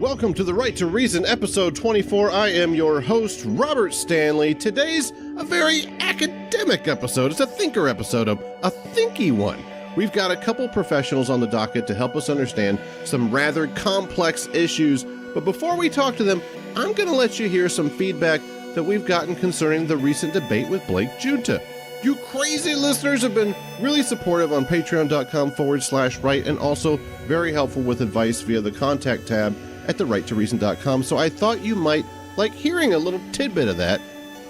Welcome to the Right to Reason, episode 24. I am your host, Robert Stanley. Today's a very academic episode. It's a thinker episode, a thinky one. We've got a couple professionals on the docket to help us understand some rather complex issues. But before we talk to them, I'm going to let you hear some feedback that we've gotten concerning the recent debate with Blake Junta. You crazy listeners have been really supportive on patreon.com/right and also very helpful with advice via the contact tab at therighttoreason.com. So I thought you might like hearing a little tidbit of that.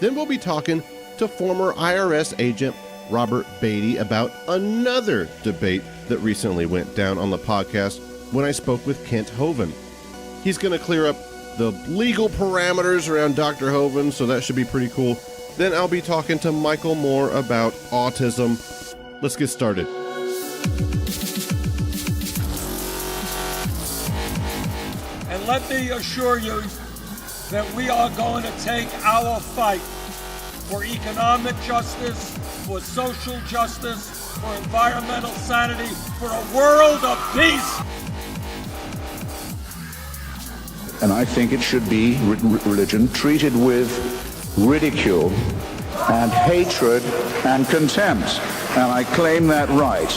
Then we'll be talking to former IRS agent Robert Beatty about another debate that recently went down on the podcast when I spoke with Kent Hovind. He's going to clear up the legal parameters around Dr. Hovind, so that should be pretty cool. Then I'll be talking to Michael Moore about autism. Let's get started. And let me assure you that we are going to take our fight for economic justice, for social justice, for environmental sanity, for a world of peace. And I think it should be religion treated with ridicule and hatred and contempt. And I claim that right.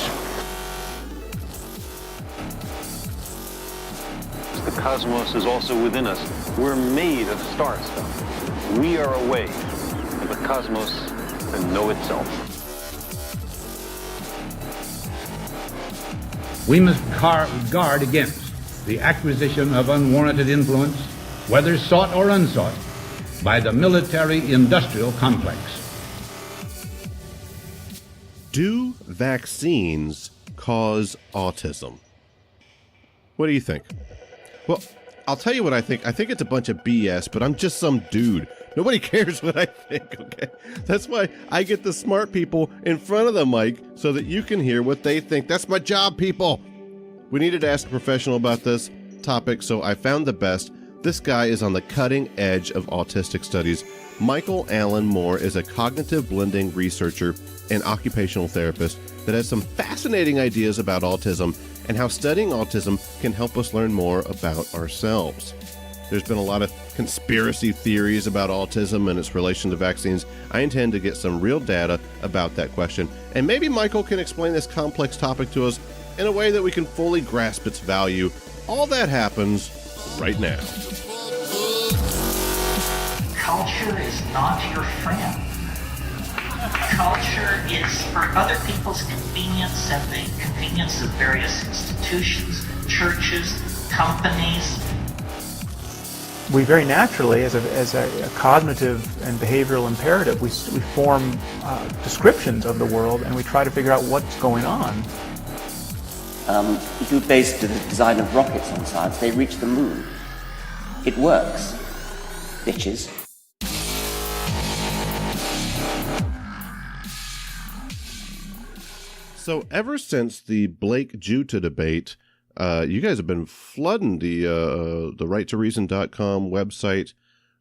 The cosmos is also within us. We're made of star stuff. We are a way for the cosmos to know itself. We must guard against the acquisition of unwarranted influence, whether sought or unsought, by the military-industrial complex. Do vaccines cause autism? What do you think? Well, I'll tell you what I think. I think it's a bunch of BS, but I'm just some dude. Nobody cares what I think, okay? That's why I get the smart people in front of the mic so that you can hear what they think. That's my job, people. We needed to ask a professional about this topic, so I found the best. This guy is on the cutting edge of autistic studies. Michael Allen Moore is a cognitive blending researcher and occupational therapist that has some fascinating ideas about autism and how studying autism can help us learn more about ourselves. There's been a lot of conspiracy theories about autism and its relation to vaccines. I intend to get some real data about that question, and maybe Michael can explain this complex topic to us in a way that we can fully grasp its value. All that happens right now. Culture is not your friend. Culture is for other people's convenience and the convenience of various institutions, churches, companies. We very naturally, as a cognitive and behavioral imperative, we form descriptions of the world and we try to figure out what's going on. If you base the design of rockets on science, they reach the moon. It works, bitches. So ever since the Blake Junta debate, you guys have been flooding the righttoreason.com website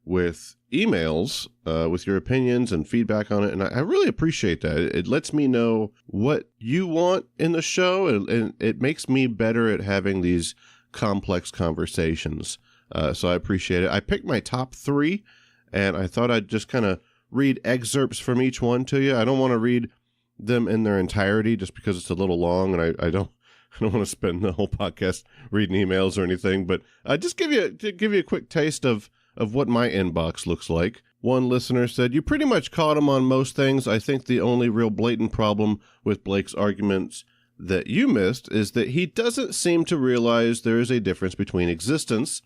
with emails with your opinions and feedback on it, and I really appreciate that. It lets me know what you want in the show, and it makes me better at having these complex conversations. So I appreciate it. I picked my top 3, and I thought I'd just kind of read excerpts from each one to you. I don't want to read them in their entirety just because it's a little long, and I don't want to spend the whole podcast reading emails or anything, but just give you a quick taste of what my inbox looks like. One listener said, "You pretty much caught him on most things. I think the only real blatant problem with Blake's arguments that you missed is that he doesn't seem to realize there is a difference between existence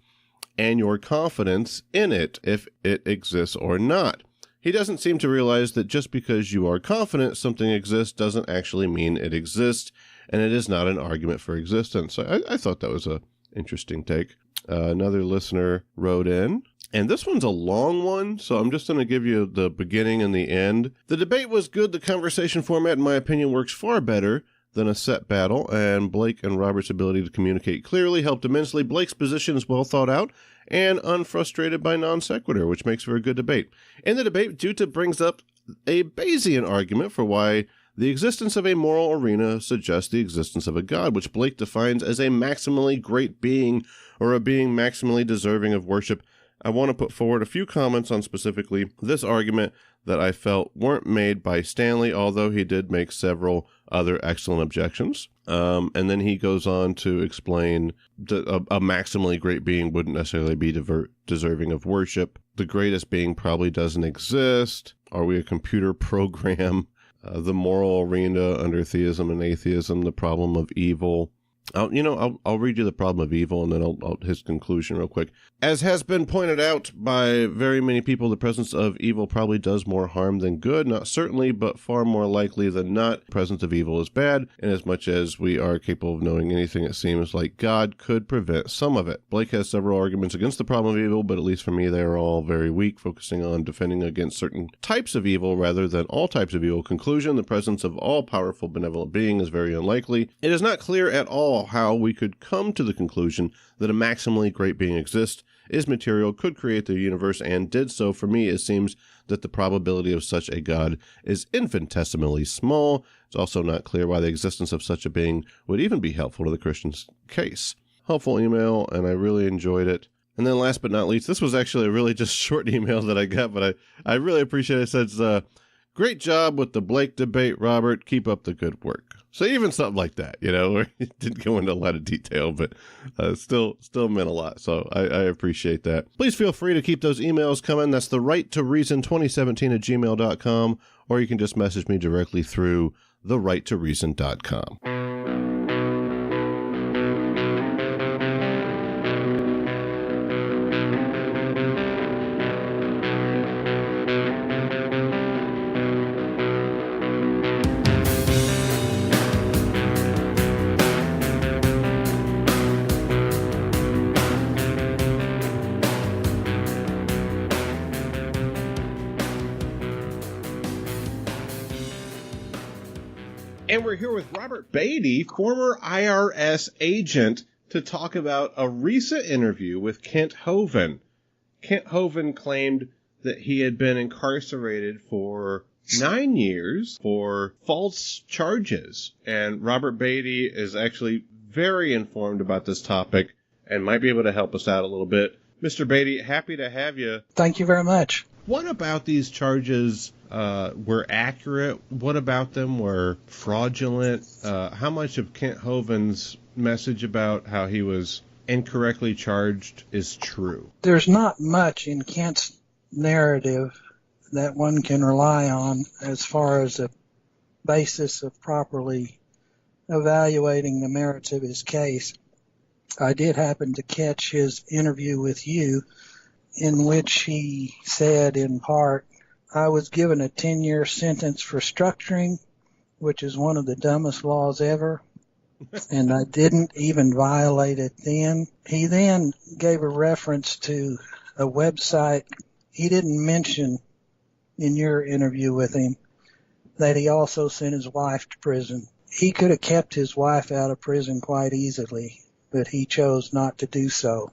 and your confidence in it, if it exists or not. He doesn't seem to realize that just because you are confident something exists doesn't actually mean it exists, and it is not an argument for existence." I thought that was a interesting take. Another listener wrote in, and this one's a long one, so I'm just going to give you the beginning and the end. "The debate was good. The conversation format, in my opinion, works far better than a set battle, and Blake and Robert's ability to communicate clearly helped immensely. Blake's position is well thought out and unfrustrated by non sequitur, which makes for a good debate. In the debate, Junta brings up a Bayesian argument for why The existence of a moral arena suggests the existence of a God, which Blake defines as a maximally great being or a being maximally deserving of worship. I want to put forward a few comments on specifically this argument that I felt weren't made by Stanley, although he did make several other excellent objections. And then he goes on to explain that a maximally great being wouldn't necessarily be deserving of worship. The greatest being probably doesn't exist. Are we a computer program? The moral arena under theism and atheism, the problem of evil. I'll read you the problem of evil and then his conclusion real quick. As has been pointed out by very many people, the presence of evil probably does more harm than good. Not certainly, but far more likely than not. The presence of evil is bad, and as much as we are capable of knowing anything, it seems like God could prevent some of it. Blake has several arguments against the problem of evil, but at least for me, they are all very weak, focusing on defending against certain types of evil rather than all types of evil. Conclusion, the presence of all powerful benevolent being is very unlikely. It is not clear at all how we could come to the conclusion that a maximally great being exists, is material, could create the universe, and did so. For me, it seems that the probability of such a God is infinitesimally small. It's also not clear why the existence of such a being would even be helpful to the Christian's case. Helpful email, and I really enjoyed it. And then last but not least, this was actually a really just short email that I got, but I really appreciate it. It says, great job with the Blake debate, Robert. Keep up the good work. So even something like that, where it didn't go into a lot of detail, but still meant a lot. So I appreciate that. Please feel free to keep those emails coming. That's the right to reason 2017@gmail.com, or you can just message me directly through therighttoreason.com. And we're here with Robert Beatty, former IRS agent, to talk about a recent interview with Kent Hovind. Kent Hovind claimed that he had been incarcerated for 9 years for false charges. And Robert Beatty is actually very informed about this topic and might be able to help us out a little bit. Mr. Beatty, happy to have you. Thank you very much. What about these charges were accurate? What about them were fraudulent? How much of Kent Hovind's message about how he was incorrectly charged is true? There's not much in Kent's narrative that one can rely on as far as a basis of properly evaluating the merits of his case. I did happen to catch his interview with you, in which he said in part, I was given a 10-year sentence for structuring, which is one of the dumbest laws ever, and I didn't even violate it then. He then gave a reference to a website. He didn't mention in your interview with him that he also sent his wife to prison. He could have kept his wife out of prison quite easily, but he chose not to do so.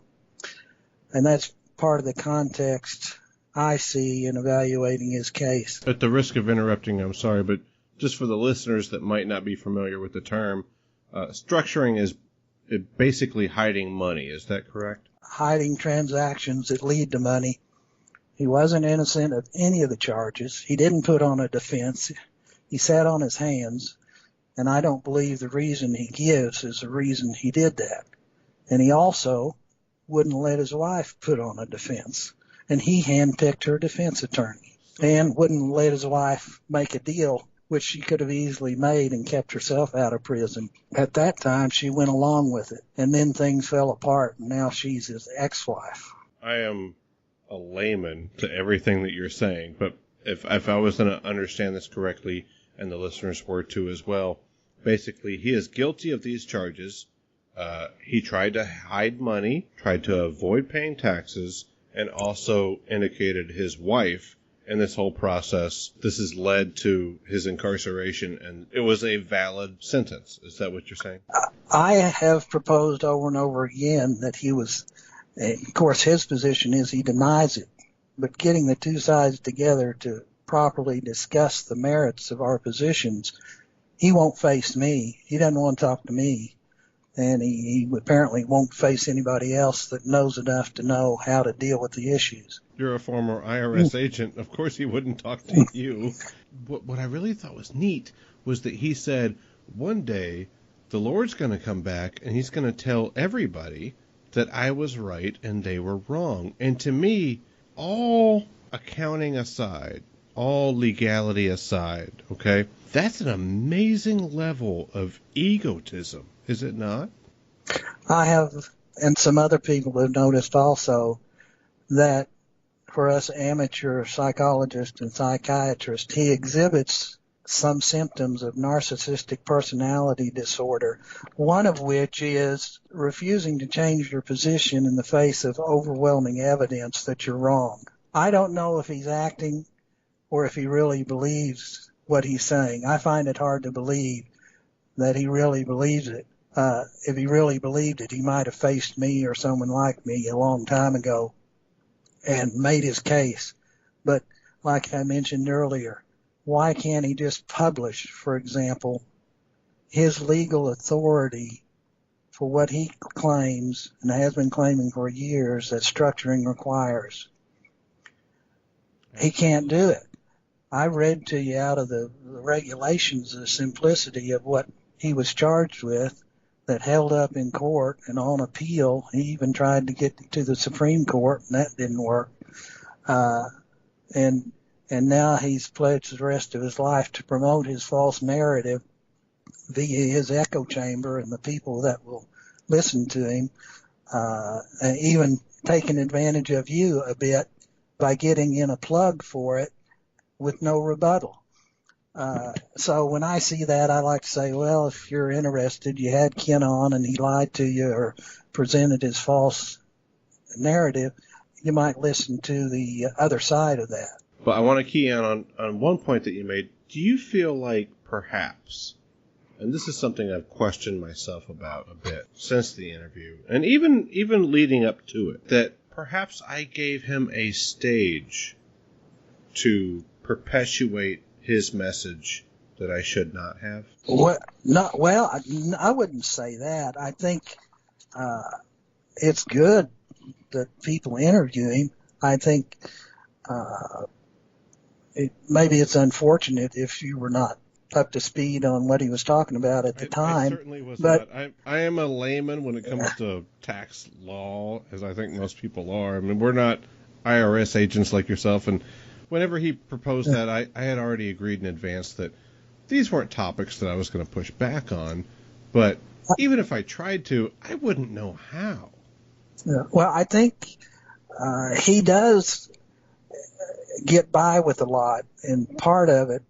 And that's part of the context I see in evaluating his case. At the risk of interrupting, I'm sorry, but just for the listeners that might not be familiar with the term, structuring is basically hiding money. Is that correct? Hiding transactions that lead to money. He wasn't innocent of any of the charges. He didn't put on a defense. He sat on his hands, and I don't believe the reason he gives is the reason he did that. And he also wouldn't let his wife put on a defense, and he handpicked her defense attorney, and wouldn't let his wife make a deal which she could have easily made and kept herself out of prison. At that time, she went along with it, and then things fell apart, and now she's his ex-wife. I am a layman to everything that you're saying, but if I was going to understand this correctly, and the listeners were too as well, basically he is guilty of these charges. He tried to hide money, tried to avoid paying taxes, and also indicated his wife in this whole process. This has led to his incarceration, and it was a valid sentence. Is that what you're saying? I have proposed over and over again that he was, of course, his position is he denies it, but getting the two sides together to properly discuss the merits of our positions, he won't face me. He doesn't want to talk to me. And he apparently won't face anybody else that knows enough to know how to deal with the issues. You're a former IRS agent. Of course he wouldn't talk to you. What I really thought was neat was that he said, one day the Lord's going to come back and he's going to tell everybody that I was right and they were wrong. And to me, all accounting aside, all legality aside, okay, that's an amazing level of egotism, is it not? I have, and some other people have noticed also, that for us amateur psychologists and psychiatrists, he exhibits some symptoms of narcissistic personality disorder, one of which is refusing to change your position in the face of overwhelming evidence that you're wrong. I don't know if he's acting or if he really believes what he's saying. I find it hard to believe that he really believes it. If he really believed it, he might have faced me or someone like me a long time ago and made his case. But like I mentioned earlier, why can't he just publish, for example, his legal authority for what he claims and has been claiming for years that structuring requires? He can't do it. I read to you out of the regulations the simplicity of what he was charged with that held up in court and on appeal. He even tried to get to the Supreme Court, and that didn't work. And now he's pledged the rest of his life to promote his false narrative via his echo chamber and the people that will listen to him, and even taking advantage of you a bit by getting in a plug for it with no rebuttal. So when I see that, I like to say, well, if you're interested, you had Ken on and he lied to you or presented his false narrative, you might listen to the other side of that. But I want to key in on one point that you made. Do you feel like perhaps, and this is something I've questioned myself about a bit since the interview, and even leading up to it, that perhaps I gave him a stage to perpetuate his message that I should not have? I wouldn't say that. I think it's good that people interview him. I think maybe it's unfortunate if you were not up to speed on what he was talking about at the time. I certainly was not. I am a layman when it comes to tax law, as I think most people are. I mean, we're not IRS agents like yourself, and whenever he proposed that, I had already agreed in advance that these weren't topics that I was going to push back on, but even if I tried to, I wouldn't know how. Well, I think he does get by with a lot, and part of it,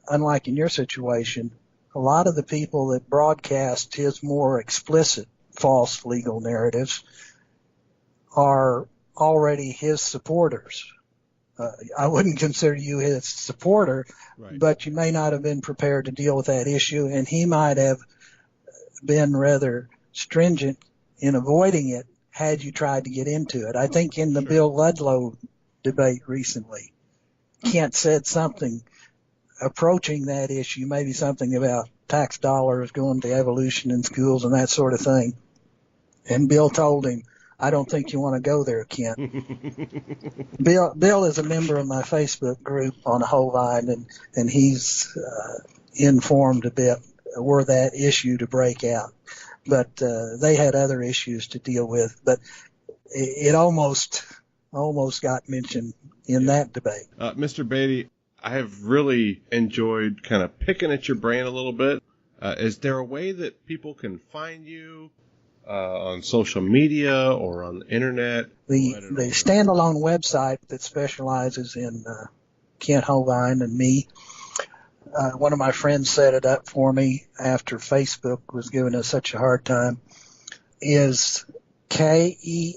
unlike in your situation, a lot of the people that broadcast his more explicit false legal narratives are already his supporters. I wouldn't consider you his supporter, right, but you may not have been prepared to deal with that issue, and he might have been rather stringent in avoiding it had you tried to get into it. I think in the Bill Ludlow debate recently, Kent said something approaching that issue, maybe something about tax dollars going to evolution in schools and that sort of thing. And Bill told him, I don't think you want to go there, Kent. Bill is a member of my Facebook group on Hovine, and he's informed a bit were that issue to break out. But they had other issues to deal with. But it almost got mentioned in that debate. Mr. Beatty, I have really enjoyed kind of picking at your brain a little bit. Is there a way that people can find you on social media or on the internet? The standalone website that specializes in Kent Hovine and me, one of my friends set it up for me after Facebook was giving us such a hard time, is KEHVRLB.com.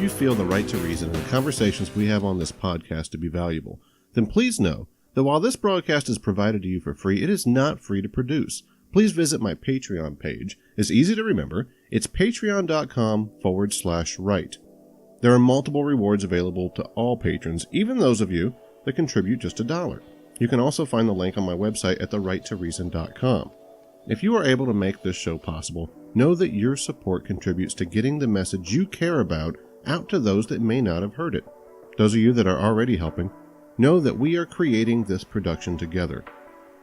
you feel the right to reason and the conversations we have on this podcast to be valuable, then please know that while this broadcast is provided to you for free, it is not free to produce. Please visit my Patreon page. It's easy to remember. It's patreon.com/right. There are multiple rewards available to all patrons, even those of you that contribute just $1. You can also find the link on my website at therighttoreason.com. If you are able to make this show possible, know that your support contributes to getting the message you care about out to those that may not have heard it. Those of you that are already helping, know that we are creating this production together.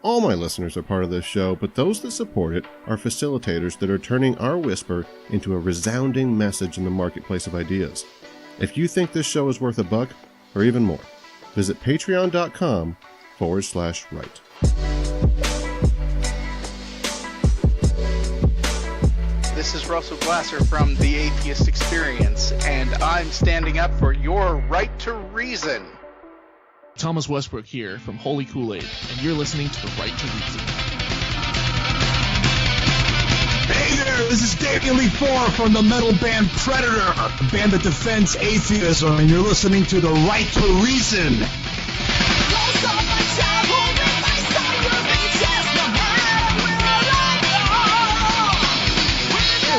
All my listeners are part of this show, but those that support it are facilitators that are turning our whisper into a resounding message in the marketplace of ideas. If you think this show is worth $1 or even more, visit patreon.com/right. This is Russell Glasser from The Atheist Experience, and I'm standing up for your right to reason. Thomas Westbrook here from Holy Kool-Aid, and you're listening to The Right to Reason. Hey there, this is Daniel Lee Four from the metal band Predator, a band that defends atheism, and you're listening to The Right to Reason.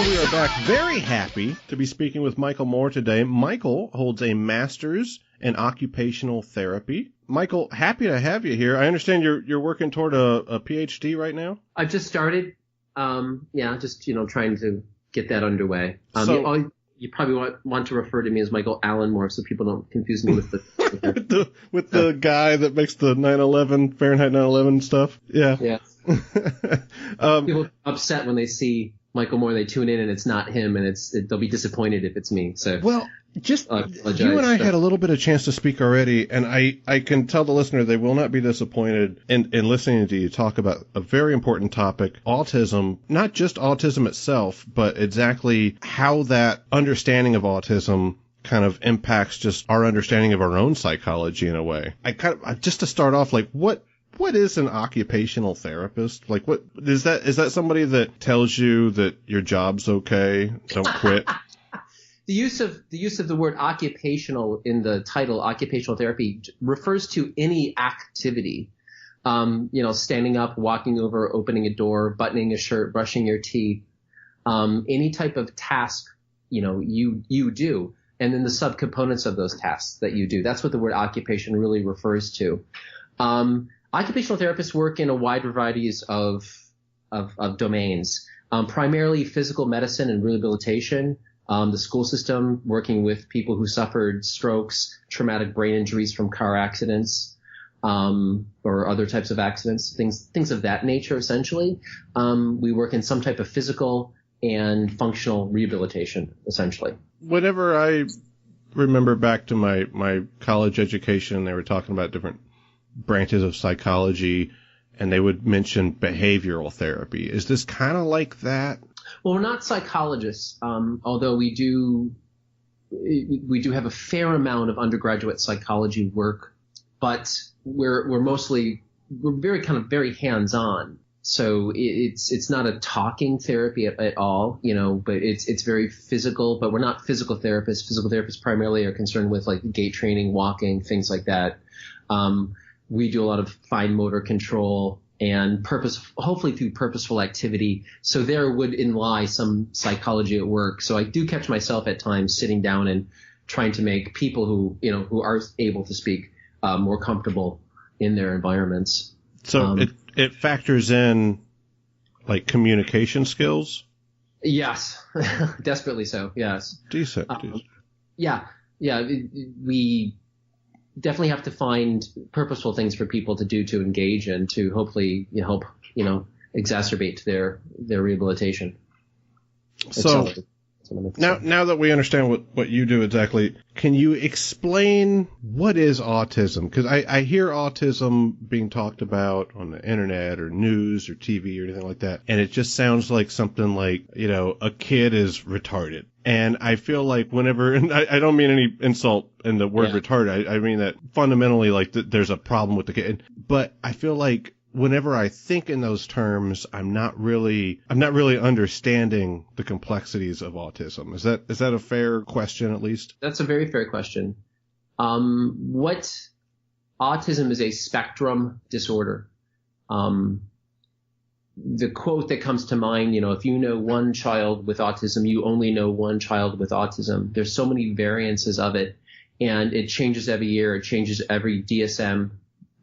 We are back, very happy to be speaking with Michael Moore today. Michael holds a master's in occupational therapy. Michael, happy to have you here. I understand you're working toward a PhD right now? I've just started. Just trying to get that underway. You probably want to refer to me as Michael Allen Moore, so people don't confuse me with the with the guy that makes the 9/11 Fahrenheit 9/11 stuff. Yeah. Yeah. People are upset when they see Michael Moore, they tune in and it's not him, and they'll be disappointed if it's me. So well, just you and I had a little bit of chance to speak already, and I can tell the listener they will not be disappointed in listening to you talk about a very important topic, autism. Not just autism itself, but exactly how that understanding of autism kind of impacts just our understanding of our own psychology in a way. Just to start off, like what is an occupational therapist? Like, what is that? Is that somebody that tells you that your job's okay, don't quit? The use of the word occupational in the title, occupational therapy, refers to any activity. Standing up, walking over, opening a door, buttoning a shirt, brushing your teeth, any type of task, you do, and then the subcomponents of those tasks that you do. That's what the word occupation really refers to. Occupational therapists work in a wide variety of domains, primarily physical medicine and rehabilitation, the school system, working with people who suffered strokes, traumatic brain injuries from car accidents, or other types of accidents, things of that nature, essentially. We work in some type of physical and functional rehabilitation, essentially. Whenever I remember back to my college education, they were talking about different branches of psychology, and they would mention behavioral therapy. Is this kind of like that? Well, we're not psychologists, although we do have a fair amount of undergraduate psychology work, but we're very hands-on. So it's not a talking therapy at all, but it's very physical. But we're not physical therapists. Physical therapists primarily are concerned with like gait training, walking, things like that. We do a lot of fine motor control and hopefully through purposeful activity. So there would lie some psychology at work. So I do catch myself at times sitting down and trying to make people who are able to speak more comfortable in their environments. So it factors in like communication skills? Yes, desperately so. Yes. Decent. Yeah. We definitely have to find purposeful things for people to do, to engage in, to hopefully help exacerbate their rehabilitation. So now that we understand what you do exactly, can you explain what is autism? Because I hear autism being talked about on the internet or news or TV or anything like that, and it just sounds like something like, a kid is retarded. And I feel like whenever, and I don't mean any insult in the word retarded, I mean that fundamentally, like, there's a problem with the kid. But I feel like whenever I think in those terms, I'm not really understanding the complexities of autism. Is that a fair question, at least? That's a very fair question. What autism is a spectrum disorder. The quote that comes to mind, if you know one child with autism, you only know one child with autism. There's so many variances of it, and it changes every year. It changes every DSM,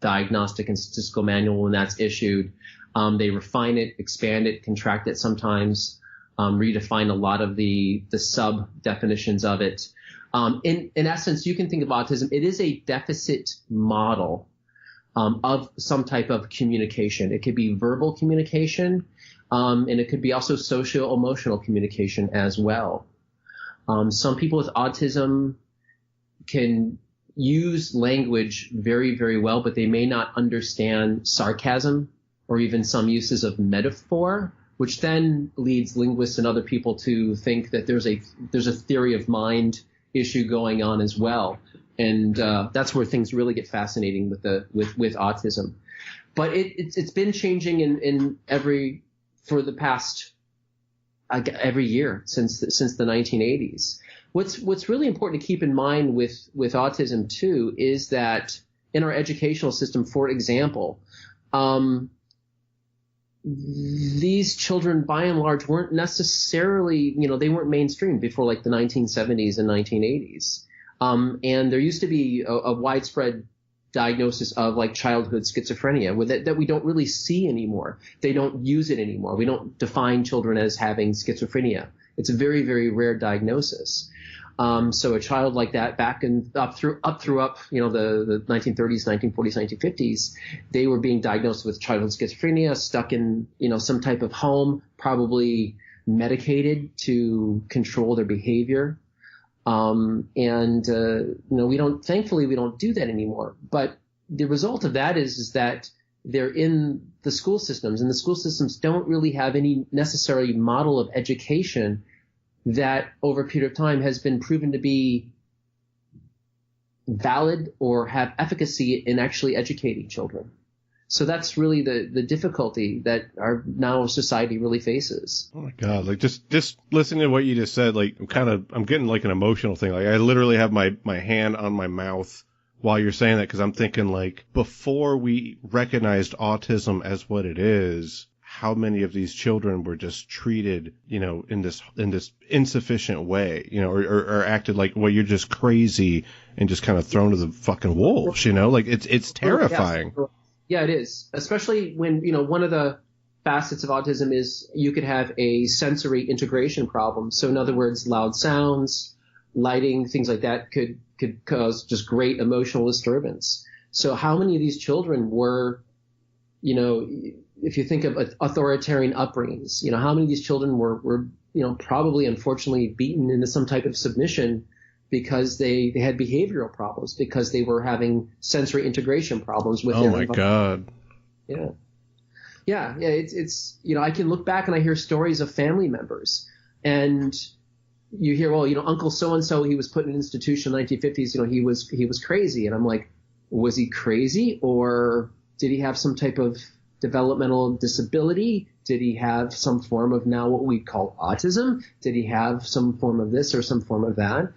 Diagnostic and Statistical Manual, when that's issued. They refine it, expand it, contract it sometimes, redefine a lot of the sub definitions of it. In essence, you can think of autism. It is a deficit model of some type of communication. It could be verbal communication, and it could be also socio-emotional communication as well. Some people with autism can use language very, very well, but they may not understand sarcasm or even some uses of metaphor, which then leads linguists and other people to think that there's a theory of mind issue going on as well. And that's where things really get fascinating with autism. But it's been changing for the past every year since the 1980s. What's really important to keep in mind with autism too is that in our educational system, for example, these children by and large weren't necessarily, they weren't mainstream before like the 1970s and 1980s. And there used to be a widespread diagnosis of like childhood schizophrenia that we don't really see anymore. They don't use it anymore. We don't define children as having schizophrenia. It's a very, very rare diagnosis. So a child like that up through the 1930s, 1940s, 1950s, they were being diagnosed with childhood schizophrenia, stuck in, some type of home, probably medicated to control their behavior. Thankfully we don't do that anymore. But the result of that is that they're in the school systems, and the school systems don't really have any necessary model of education that over a period of time has been proven to be valid or have efficacy in actually educating children. So that's really the difficulty that our now society really faces. Oh my God. Like just listening to what you just said, like I'm getting like an emotional thing. Like I literally have my hand on my mouth while you're saying that, because I'm thinking like before we recognized autism as what it is, how many of these children were just treated, in this insufficient way, or acted like, well, you're just crazy and just kind of thrown to the fucking wolves, like it's terrifying. Yeah, it is. Especially when, one of the facets of autism is you could have a sensory integration problem. So in other words, loud sounds, lighting, things like that could cause just great emotional disturbance. So how many of these children were, if you think of authoritarian upbringings, how many of these children were probably unfortunately beaten into some type of submission because they had behavioral problems, because they were having sensory integration problems with their environment. God. Yeah. It's I can look back and I hear stories of family members, and you hear, well, Uncle so-and-so, he was put in an institution in the 1950s, he was crazy. And I'm like, was he crazy, or did he have some type of developmental disability? Did he have some form of now what we call autism? Did he have some form of this or some form of that?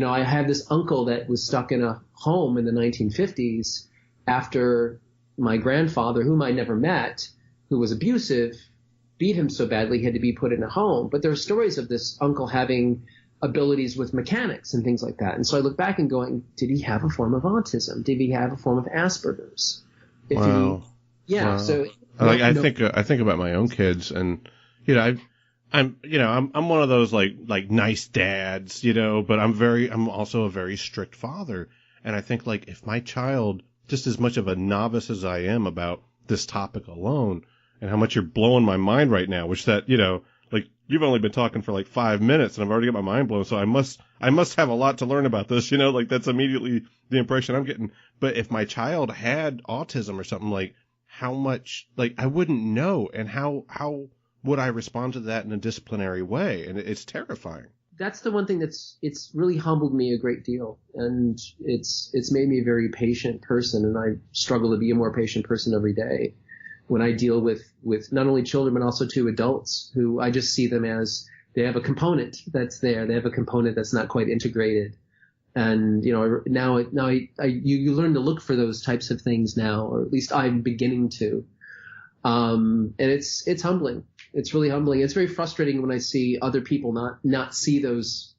I had this uncle that was stuck in a home in the 1950s after my grandfather, whom I never met, who was abusive, beat him so badly he had to be put in a home. But there are stories of this uncle having abilities with mechanics and things like that. And so I look back and going, did he have a form of autism? Did he have a form of Asperger's? Wow. So I think about my own kids, and I'm one of those like nice dads, but I'm also a very strict father. And I think like if my child, just as much of a novice as I am about this topic alone, and how much you're blowing my mind right now, which that, like you've only been talking for like 5 minutes and I've already got my mind blown. So I must have a lot to learn about this, like that's immediately the impression I'm getting. But if my child had autism or something, like how much, like I wouldn't know, and how would I respond to that in a disciplinary way? And it's terrifying. That's the one thing it's really humbled me a great deal, and it's made me a very patient person, and I struggle to be a more patient person every day. when I deal with not only children, but also to adults who I just see them as they have a component that's there. They have a component that's not quite integrated. And, now you learn to look for those types of things now, or at least I'm beginning to. And it's humbling. It's really humbling. It's very frustrating when I see other people not see those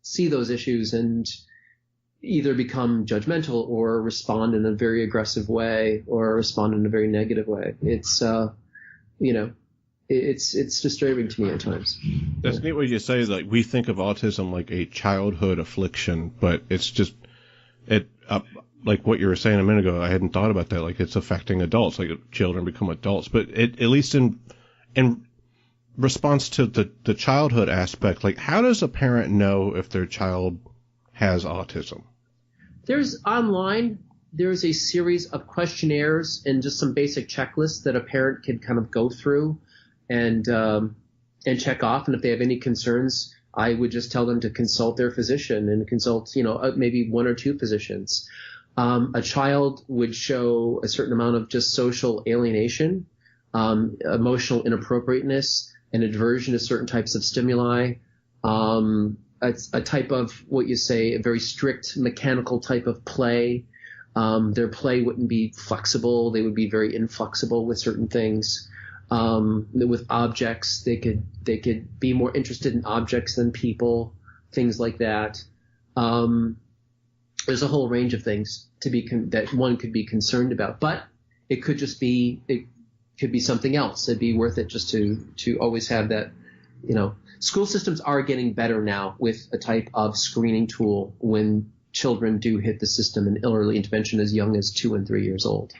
issues and either become judgmental or respond in a very aggressive way or respond in a very negative way. It's, it's disturbing to me at times. That's neat what you say. Like, we think of autism like a childhood affliction, but it's just like what you were saying a minute ago. I hadn't thought about that. Like, it's affecting adults. Like, children become adults, but at least in response to the childhood aspect, like, how does a parent know if their child has autism? There's a series of questionnaires and just some basic checklists that a parent can kind of go through and check off. And if they have any concerns, I would just tell them to consult their physician and consult, maybe one or two physicians. A child would show a certain amount of just social alienation, emotional inappropriateness, an aversion to certain types of stimuli, a type of what you say, a very strict mechanical type of play. Their play wouldn't be flexible. They would be very inflexible with certain things. With objects, they could be more interested in objects than people, things like that. There's a whole range of things that one could be concerned about, but it could be something else. It'd be worth it just to always have that, School systems are getting better now with a type of screening tool when children do hit the system in early intervention as young as 2 and 3 years old.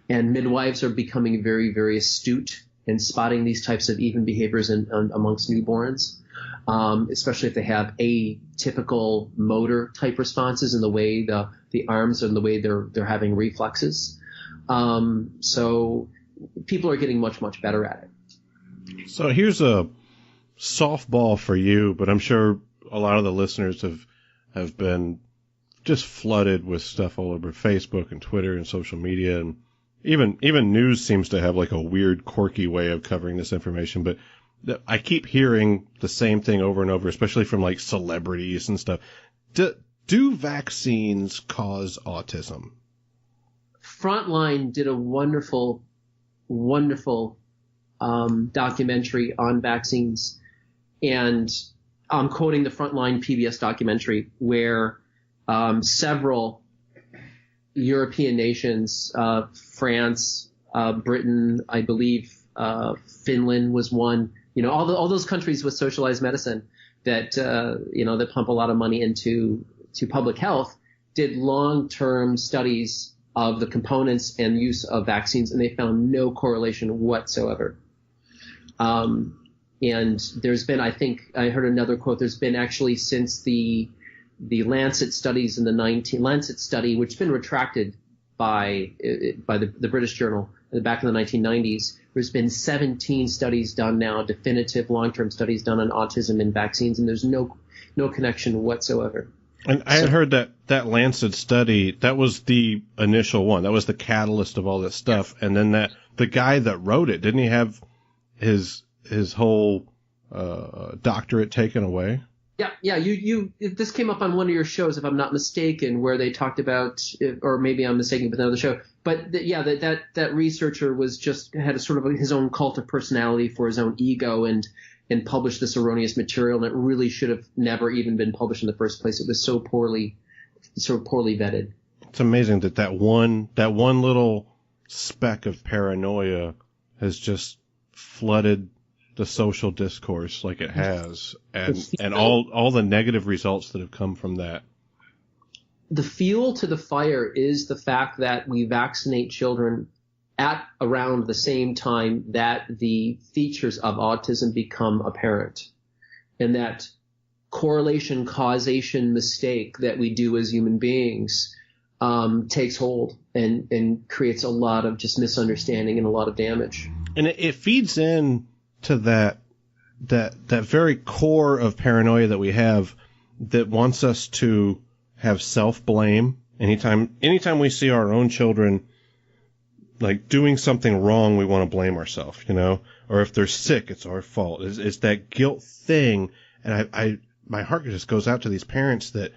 And midwives are becoming very, very astute in spotting these types of even behaviors amongst newborns, especially if they have atypical motor type responses in the way the arms and the way they're having reflexes. So people are getting much, much better at it. So here's a softball for you, but I'm sure a lot of the listeners have been just flooded with stuff all over Facebook and Twitter and social media, and even news seems to have like a weird, quirky way of covering this information. But I keep hearing the same thing over and over, especially from like celebrities and stuff. Do vaccines cause autism? Frontline did a wonderful documentary on vaccines. And I'm quoting the Frontline PBS documentary where several European nations, France, Britain, I believe Finland was one, all those countries with socialized medicine that, that pump a lot of money into public health, did long-term studies of the components and use of vaccines, and they found no correlation whatsoever. And there's been, I think, I heard another quote, there's been actually since the Lancet studies in the Lancet study, which has been retracted by the British Journal back in the 1990s, there's been 17 studies done now, definitive long-term studies done on autism and vaccines, and there's no connection whatsoever. And I had heard that Lancet study, that was the initial one. That was the catalyst of all this stuff. And then the guy that wrote it, didn't he have his whole doctorate taken away? Yeah. This came up on one of your shows, if I'm not mistaken, where they talked about, or maybe I'm mistaken with another show. But that researcher had a sort of his own cult of personality for his own ego and published this erroneous material, and it really should have never even been published in the first place. It was so poorly vetted. It's amazing that one little speck of paranoia has just flooded the social discourse like it has, and all the negative results that have come from that. The fuel to the fire is the fact that we vaccinate children at around the same time that the features of autism become apparent, and that correlation causation mistake that we do as human beings takes hold and creates a lot of just misunderstanding and a lot of damage. And it feeds in to that very core of paranoia that we have, that wants us to have self-blame. Anytime we see our own children like doing something wrong, we want to blame ourselves, you know, or if they're sick, it's our fault. It's that guilt thing. And I my heart just goes out to these parents that,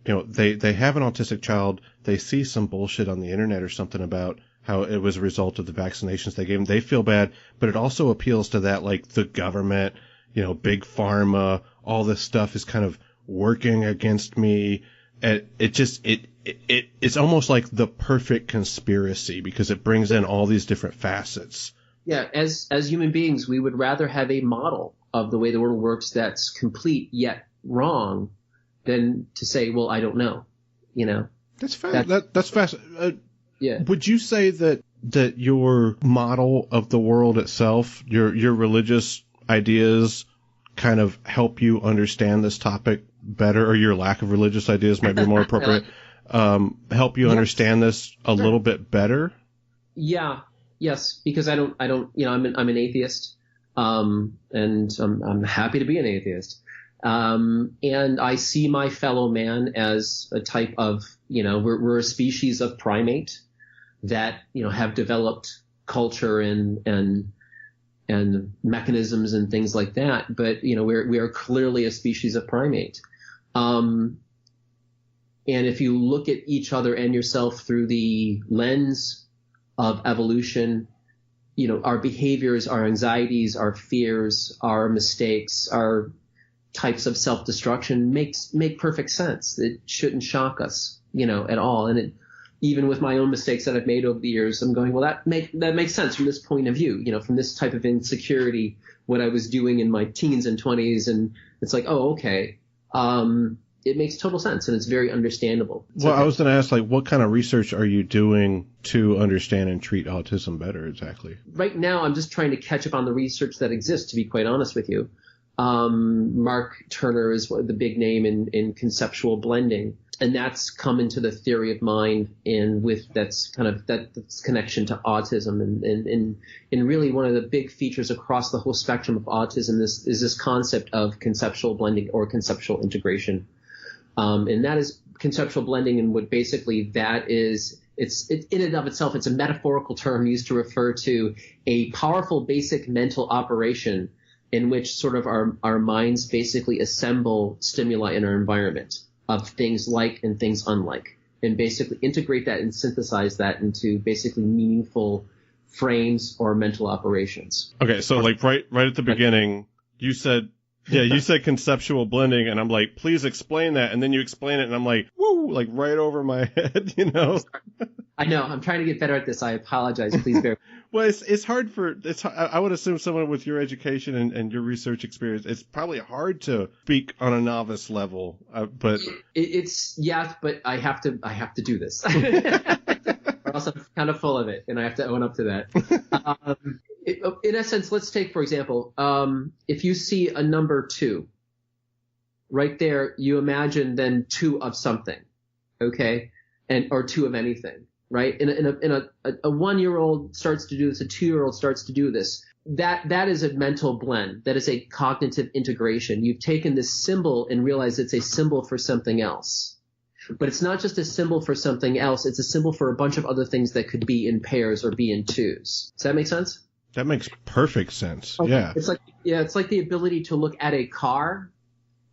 you know, they have an autistic child. They see some bullshit on the internet or something about how it was a result of the vaccinations they gave them. They feel bad, but it also appeals to that, like the government, you know, big pharma, all this stuff is kind of working against me. And it's almost like the perfect conspiracy because it brings in all these different facets. Yeah, as human beings, we would rather have a model of the way the world works that's complete yet wrong than to say, well, I don't know, you know. That's fast. Yeah. Would you say that your model of the world itself, your religious ideas kind of help you understand this topic better, or your lack of religious ideas might be more appropriate, help you understand this a little bit better? Yeah. Yes. Because I don't, you know, I'm an atheist. And I'm happy to be an atheist. And I see my fellow man as a type of, you know, we're a species of primate that, you know, have developed culture and mechanisms and things like that. But, you know, we are clearly a species of primate. And if you look at each other and yourself through the lens of evolution, you know, our behaviors, our anxieties, our fears, our mistakes, our types of self-destruction make perfect sense. It shouldn't shock us, you know, at all. And even with my own mistakes that I've made over the years, I'm going, well, that makes sense from this point of view, you know, from this type of insecurity, what I was doing in my teens and 20s. And it's like, oh, okay. It makes total sense, and it's very understandable. Well, okay. I was going to ask, like, what kind of research are you doing to understand and treat autism better exactly? Right now, I'm just trying to catch up on the research that exists, to be quite honest with you. Mark Turner is the big name in conceptual blending, and that's come into the theory of mind, and that's connection to autism, and really one of the big features across the whole spectrum of autism is this concept of conceptual blending or conceptual integration. And that is conceptual blending, and what basically that is, it's in and of itself, it's a metaphorical term used to refer to a powerful basic mental operation in which sort of our minds basically assemble stimuli in our environment of things like and things unlike, and basically integrate that and synthesize that into basically meaningful frames or mental operations. Okay, so like right at the beginning, you said conceptual blending, and I'm like, please explain that, and then you explain it, and I'm like, woo, like right over my head, you know? I know, I'm trying to get better at this, I apologize, please bear. Well, it's hard I would assume someone with your education and your research experience, it's probably hard to speak on a novice level, but... but I have to do this. Or else I'm kind of full of it, and I have to own up to that. In essence, let's take, for example, if you see a number 2, right there, you imagine then 2 of something, okay, or 2 of anything, right? In a 1-year-old starts to do this, a 2-year-old starts to do this. That is a mental blend. That is a cognitive integration. You've taken this symbol and realized it's a symbol for something else. But it's not just a symbol for something else. It's a symbol for a bunch of other things that could be in pairs or be in 2s. Does that make sense? That makes perfect sense. Okay. Yeah. It's like the ability to look at a car,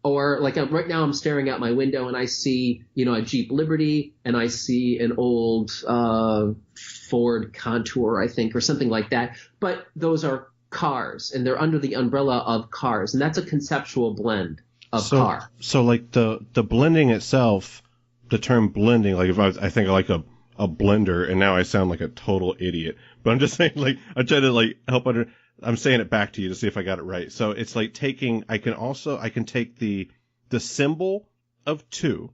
or like right now I'm staring out my window and I see, you know, a Jeep Liberty, and I see an old Ford Contour, I think, or something like that. But those are cars, and they're under the umbrella of cars, and that's a conceptual blend of car. So like the blending itself, the term blending, like if I think of like a blender, and now I sound like a total idiot. But I'm just saying, like, I'm trying to like help I'm saying it back to you to see if I got it right. So it's like I can take the symbol of 2,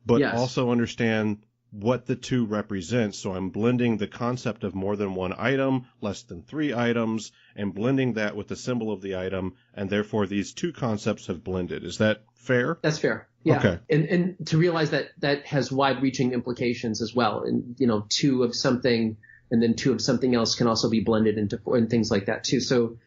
but also understand what the 2 represents. So I'm blending the concept of more than 1 item, less than 3 items, and blending that with the symbol of the item, and therefore these 2 concepts have blended. Is that fair? That's fair. Yeah. Okay. And to realize that has wide-reaching implications as well. And, you know, 2 of something and then 2 of something else can also be blended into 4 and things like that too. So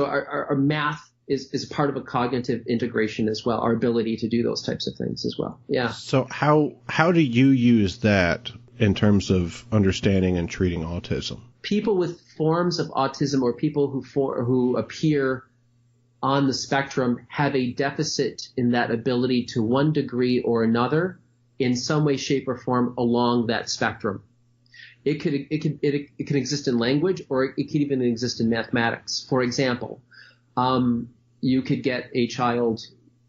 our math is part of a cognitive integration as well, our ability to do those types of things as well. Yeah. So how do you use that in terms of understanding and treating autism? People with forms of autism or people who appear on the spectrum have a deficit in that ability to one degree or another in some way, shape, or form along that spectrum. It can exist in language, or it could even exist in mathematics. For example, you could get a child,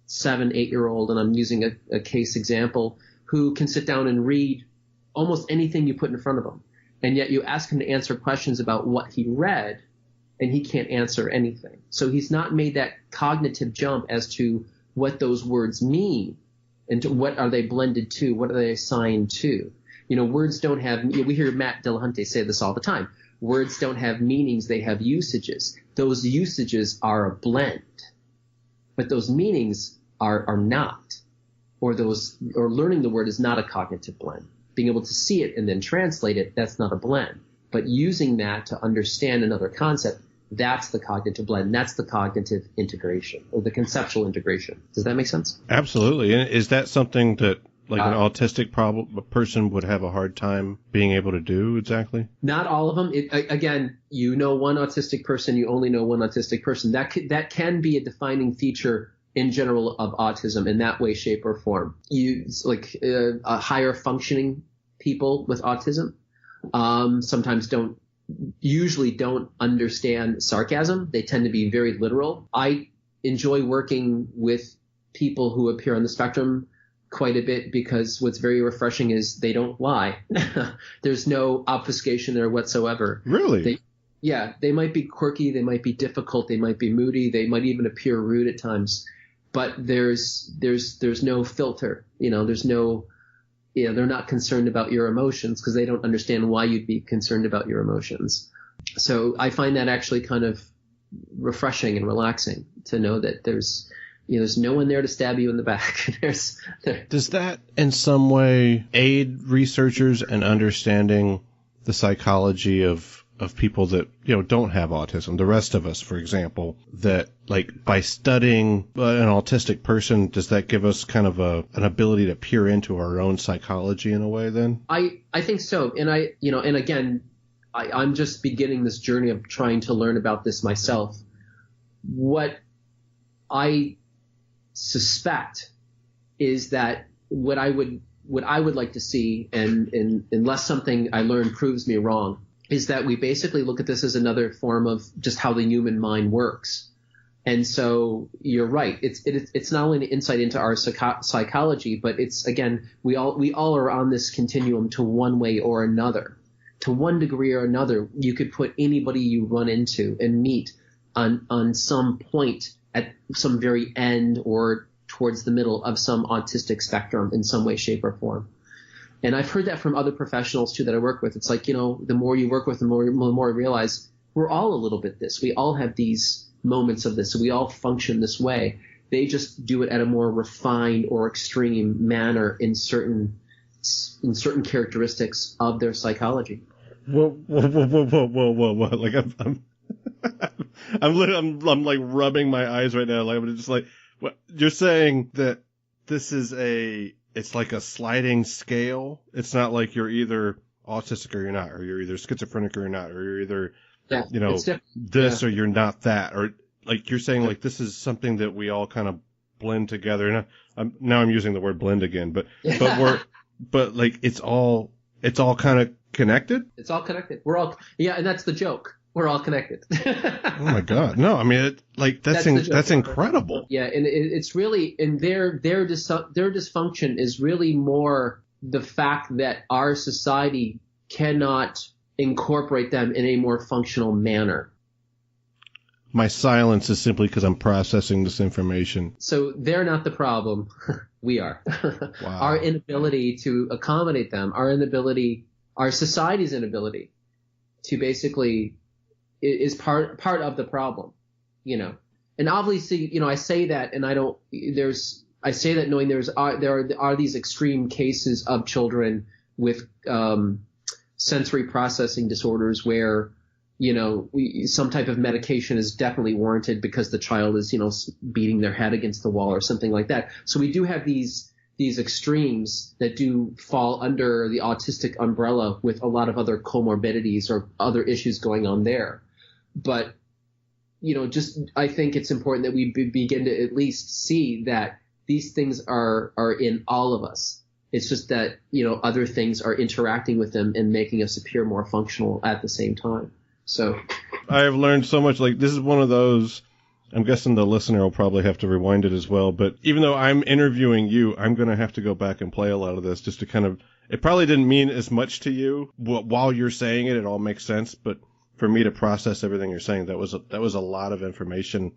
7, 8-year-old, and I'm using a case example, who can sit down and read almost anything you put in front of him. And yet you ask him to answer questions about what he read, and he can't answer anything. So he's not made that cognitive jump as to what those words mean and to what are they blended to, what are they assigned to. You know, words don't have – we hear Matt Dillahunty say this all the time. Words don't have meanings, they have usages. Those usages are a blend, but those meanings are not. Or learning the word is not a cognitive blend. Being able to see it and then translate it, that's not a blend. But using that to understand another concept, that's the cognitive blend. That's the cognitive integration or the conceptual integration. Does that make sense? Absolutely. And is that something that an autistic person would have a hard time being able to do exactly? Not all of them. Again, you know one autistic person, you only know one autistic person. That can be a defining feature in general of autism in that way, shape, or form. Higher functioning people with autism sometimes usually don't understand sarcasm. They tend to be very literal. I enjoy working with people who appear on the spectrum quite a bit because what's very refreshing is they don't lie. There's no obfuscation there whatsoever. Really? They might be quirky, they might be difficult, they might be moody, they might even appear rude at times, but there's no filter. There's no, they're not concerned about your emotions because they don't understand why you'd be concerned about your emotions. So I find that actually kind of refreshing and relaxing to know that there's no one there to stab you in the back. Does that in some way aid researchers in understanding the psychology of people that, don't have autism? The rest of us, for example, that by studying an autistic person, does that give us kind of an ability to peer into our own psychology in a way then? I think so. And and again, I'm just beginning this journey of trying to learn about this myself. What I suspect is that what I would like to see, and unless something I learned proves me wrong, is that we basically look at this as another form of just how the human mind works. And so you're right. It's not only an insight into our psychology, but it's, again, we all are on this continuum to one way or another. To one degree or another, you could put anybody you run into and meet on some point at some very end or towards the middle of some autistic spectrum in some way, shape, or form. And I've heard that from other professionals, too, that I work with. It's like, the more you work with, the more I realize we're all a little bit this. We all have these moments of this. We all function this way. They just do it at a more refined or extreme manner in certain characteristics of their psychology. Whoa. Like I'm like rubbing my eyes right now. Like I'm just like, what you're saying that this is it's like a sliding scale. It's not like you're either autistic or you're not, or you're either schizophrenic or you're not, or you're either, this or you're not that, or like you're saying like this is something that we all kind of blend together. And now I'm using the word blend again, but like it's all kind of connected. It's all connected. We're all, and that's the joke. We're all connected. Oh my God. No, I mean, that's incredible. Yeah. And it's really, and their dysfunction is really more the fact that our society cannot incorporate them in a more functional manner. My silence is simply because I'm processing this information. So they're not the problem. We are. Wow. Our inability to accommodate them, our society's inability to basically is part of the problem, And obviously, I say that, and I say that knowing there are these extreme cases of children with sensory processing disorders where, some type of medication is definitely warranted because the child is, beating their head against the wall or something like that. So we do have these these extremes that do fall under the autistic umbrella with a lot of other comorbidities or other issues going on there. But, I think it's important that we begin to at least see that these things are in all of us. It's just that, other things are interacting with them and making us appear more functional at the same time. So I have learned so much. Like, this is one of those, I'm guessing the listener will probably have to rewind it as well. But even though I'm interviewing you, I'm going to have to go back and play a lot of this just to kind of, it probably didn't mean as much to you. While you're saying it, it all makes sense. But for me to process everything you're saying, that was a lot of information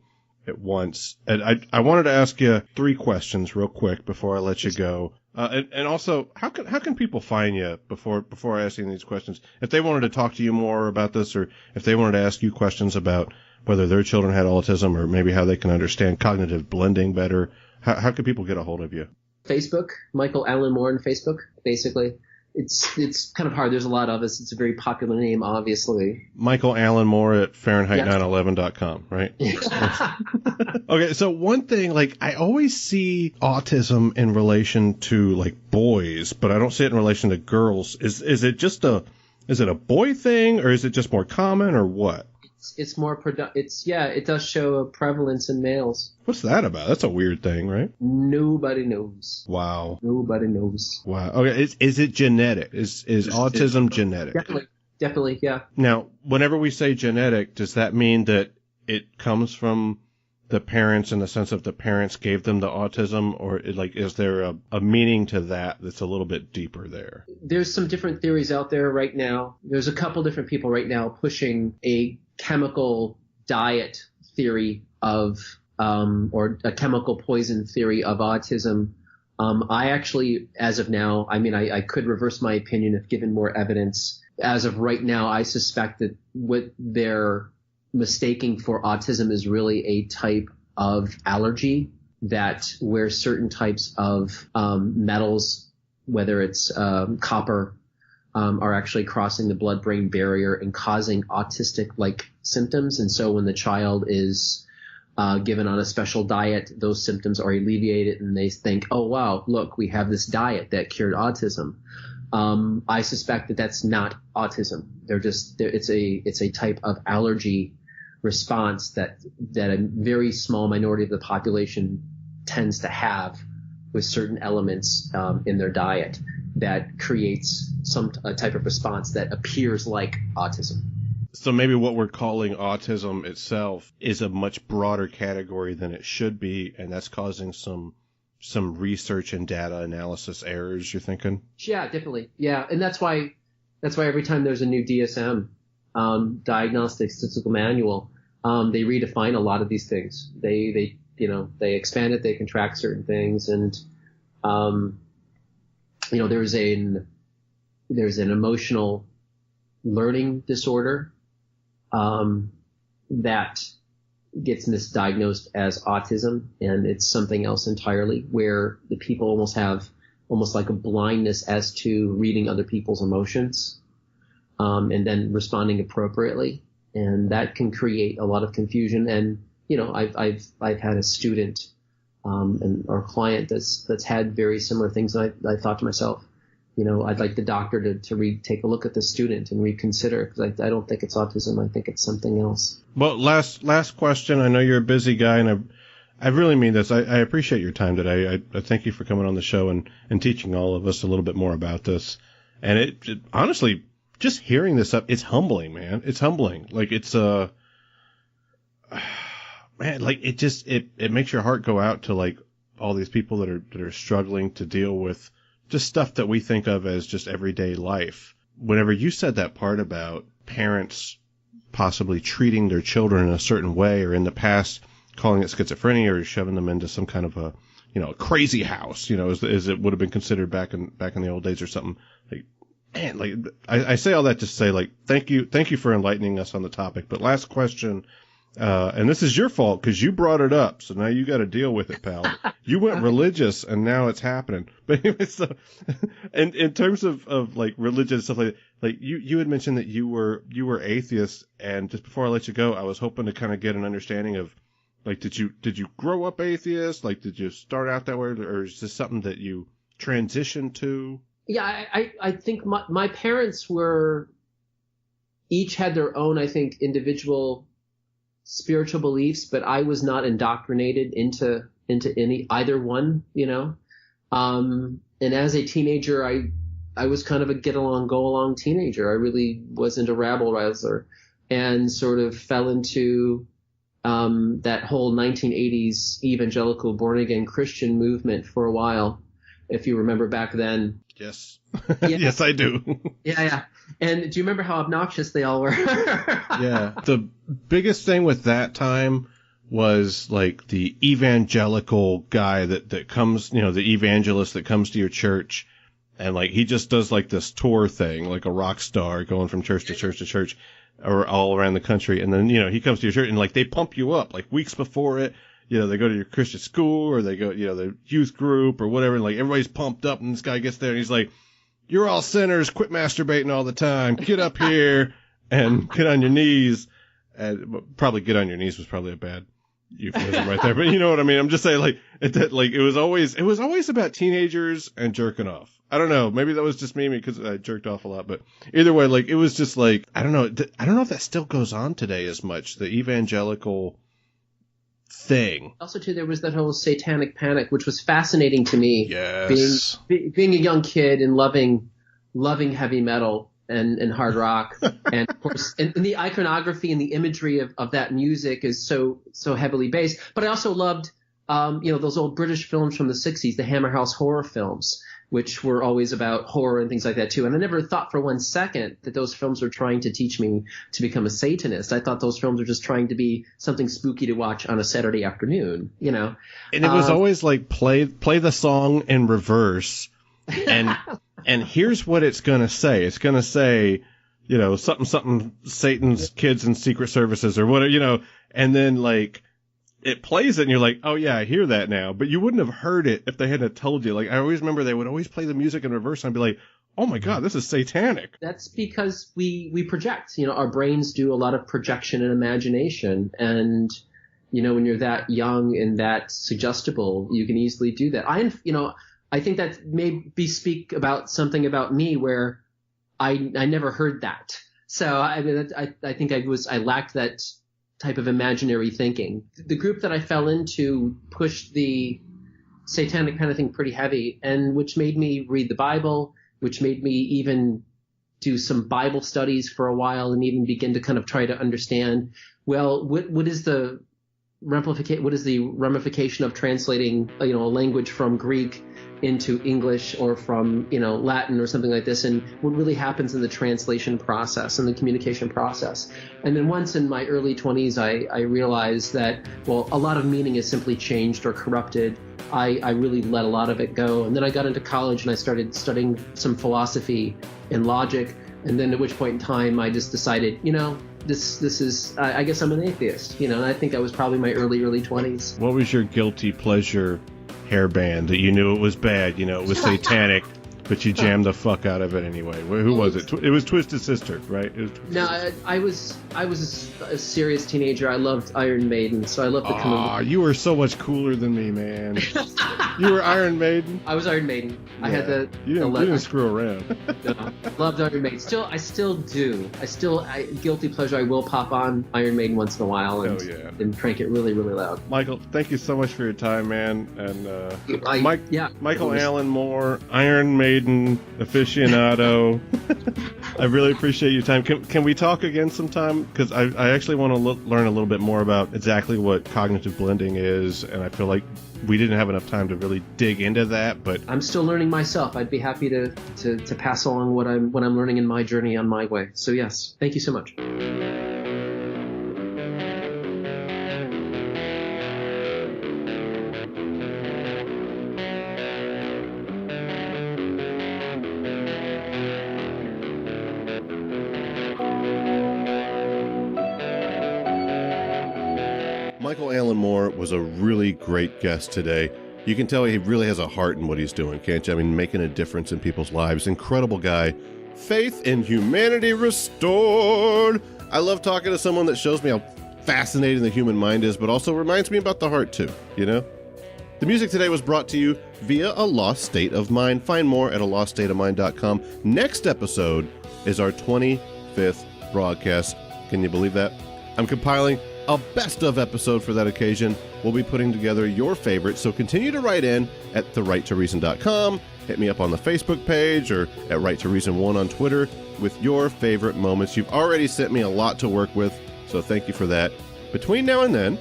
at once. And I wanted to ask you 3 questions real quick before I let you go. And also, how can people find you before asking these questions? If they wanted to talk to you more about this, or if they wanted to ask you questions about whether their children had autism, or maybe how they can understand cognitive blending better, how can people get a hold of you? Facebook, Michael Allen Moore on Facebook, basically. It's kind of hard. There's a lot of us. It's a very popular name, obviously. Michael Allen Moore at Fahrenheit911.com, right? Okay, so one thing, like, I always see autism in relation to, like, boys, but I don't see it in relation to girls. Is it just is it a boy thing, or is it just more common, or what? It's more it does show a prevalence in males. What's that about? That's a weird thing, right? Nobody knows. Wow. Nobody knows. Wow. Okay. Is it genetic? Is autism genetic? Definitely, yeah. Now, whenever we say genetic, does that mean that it comes from the parents in the sense of the parents gave them the autism, or is there a meaning to that that's a little bit deeper there? There's some different theories out there right now. There's a couple different people right now pushing a chemical diet theory of or a chemical poison theory of autism. I actually, as of now, I could reverse my opinion if given more evidence. As of right now, I suspect that what they're mistaking for autism is really a type of allergy, that where certain types of metals, whether it's copper, are actually crossing the blood-brain barrier and causing autistic-like symptoms. And so when the child is given on a special diet, those symptoms are alleviated, and they think, oh, wow, look, we have this diet that cured autism. I suspect that that's not autism. It's a type of allergy response that a very small minority of the population tends to have with certain elements in their diet that creates a type of response that appears like autism. So maybe what we're calling autism itself is a much broader category than it should be, and that's causing some research and data analysis errors, you're thinking? Yeah, definitely. Yeah, and that's why every time there's a new DSM, Diagnostic Statistical Manual, they redefine a lot of these things. They expand it, they contract certain things, and there's an emotional learning disorder that gets misdiagnosed as autism, and it's something else entirely, where the people almost like a blindness as to reading other people's emotions and then responding appropriately, and that can create a lot of confusion. And I've had a student and our client that's had very similar things. And I thought to myself, I'd like the doctor to take a look at the student and reconsider, because I don't think it's autism. I think it's something else. Well, last question. I know you're a busy guy, and I really mean this. I appreciate your time today. I thank you for coming on the show and teaching all of us a little bit more about this. And it honestly, just hearing this up, it's humbling, man. It's humbling. Like, it's man, like, it makes your heart go out to, like, all these people that are struggling to deal with just stuff that we think of as just everyday life. Whenever you said that part about parents possibly treating their children in a certain way, or in the past calling it schizophrenia, or shoving them into some kind of a crazy house, as it would have been considered back in the old days or something, like, man, like, I say all that to say, like, thank you for enlightening us on the topic. But last question, and this is your fault because you brought it up, so now you got to deal with it, pal. You went religious, and now it's happening. But anyway, so, and in terms of like religion stuff like you had mentioned that you were atheist, and just before I let you go, I was hoping to kind of get an understanding of Like, did you grow up atheist? Like, did you start out that way, or is this something that you transitioned to? Yeah, I think my parents each had their own, I think, individual spiritual beliefs, but I was not indoctrinated into either one, you know. And as a teenager, I was kind of a get along, go along teenager. I really wasn't a rabble rouser, and sort of fell into that whole 1980s evangelical born again Christian movement for a while, if you remember back then. Yes. Yeah. Yes, I do. Yeah. And do you remember how obnoxious they all were? Yeah. The biggest thing with that time was like the evangelical guy that comes, you know, the evangelist that comes to your church, and like he just does like this tour thing, like a rock star going from church to church to church, or all around the country. And then, you know, he comes to your church and like they pump you up like weeks before it. You know, they go to your Christian school, or they go, you know, the youth group or whatever, and like everybody's pumped up, and this guy gets there and he's like, "You're all sinners, quit masturbating all the time, get up here and get on your knees." And probably get on your knees was probably a bad euphemism right there, but you know what I mean? I'm just saying, like, it was always about teenagers and jerking off. I don't know, maybe that was just me because I jerked off a lot, but either way, like, it was just like, I don't know if that still goes on today as much, the evangelical thing. Also, too, there was that whole satanic panic, which was fascinating to me. Yes. Being a young kid and loving heavy metal and hard rock, and of course, and the iconography and the imagery of that music is so heavily based. But I also loved, those old British films from the 60s, the Hammer House horror films, which were always about horror and things like that too. And I never thought for one second that those films were trying to teach me to become a Satanist. I thought those films were just trying to be something spooky to watch on a Saturday afternoon, you know. And it was always like play the song in reverse, and and here's what it's gonna say. It's gonna say, you know, something Satan's kids and secret services or whatever, you know, and then like it plays it and you're like, oh yeah, I hear that now. But you wouldn't have heard it if they hadn't told you. Like, I always remember they would always play the music in reverse and I'd be like, oh my God, this is satanic. That's because we project, you know, our brains do a lot of projection and imagination. And, you know, when you're that young and that suggestible, you can easily do that. I think that maybe speak about something about me where I never heard that. So I mean, I think I lacked that type of imaginary thinking. The group that I fell into pushed the satanic kind of thing pretty heavy, and which made me read the Bible, which made me even do some Bible studies for a while, and even begin to kind of try to understand, well, what is the ramification of translating, you know, a language from Greek into English or from, you know, Latin or something like this, and what really happens in the translation process and the communication process. And then once in my early 20s, I realized that, well, a lot of meaning is simply changed or corrupted. I really let a lot of it go. And then I got into college and I started studying some philosophy and logic. And then at which point in time, I just decided, you know, this is, I guess I'm an atheist, you know, and I think I was probably my early 20s. What was your guilty pleasure hairband that you knew it was bad, you know, it was satanic, but you jammed the fuck out of it anyway? Who was it? It was Twisted Sister, right? It was No, I was a serious teenager. I loved Iron Maiden, so I loved the Aw, you were so much cooler than me, man. You were Iron Maiden? I was Iron Maiden. Yeah. I had the You didn't screw around. No, loved Iron Maiden. I still do. Guilty pleasure, I will pop on Iron Maiden once in a while and crank it really, really loud. Michael, thank you so much for your time, man. And Michael was... Allen Moore, Iron Maiden aficionado. I really appreciate your time. Can we talk again sometime? Because I actually want to learn a little bit more about exactly what cognitive blending is, and I feel like we didn't have enough time to really dig into that. But I'm still learning myself. I'd be happy to pass along what I'm learning in my journey on my way. So yes, thank you so much. Michael Allen Moore was a really great guest today. You can tell he really has a heart in what he's doing, can't you? I mean, making a difference in people's lives. Incredible guy. Faith in humanity restored. I love talking to someone that shows me how fascinating the human mind is, but also reminds me about the heart too, you know? The music today was brought to you via A Lost State of Mind. Find more at aloststateofmind.com. Next episode is our 25th broadcast. Can you believe that? I'm compiling a best of episode for that occasion. We'll be putting together your favorites, so continue to write in at therighttoreason.com. Hit me up on the Facebook page or at Right to Reason 1 on Twitter with your favorite moments. You've already sent me a lot to work with, so thank you for that. Between now and then,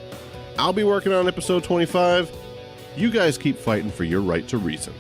I'll be working on episode 25. You guys keep fighting for your right to reason.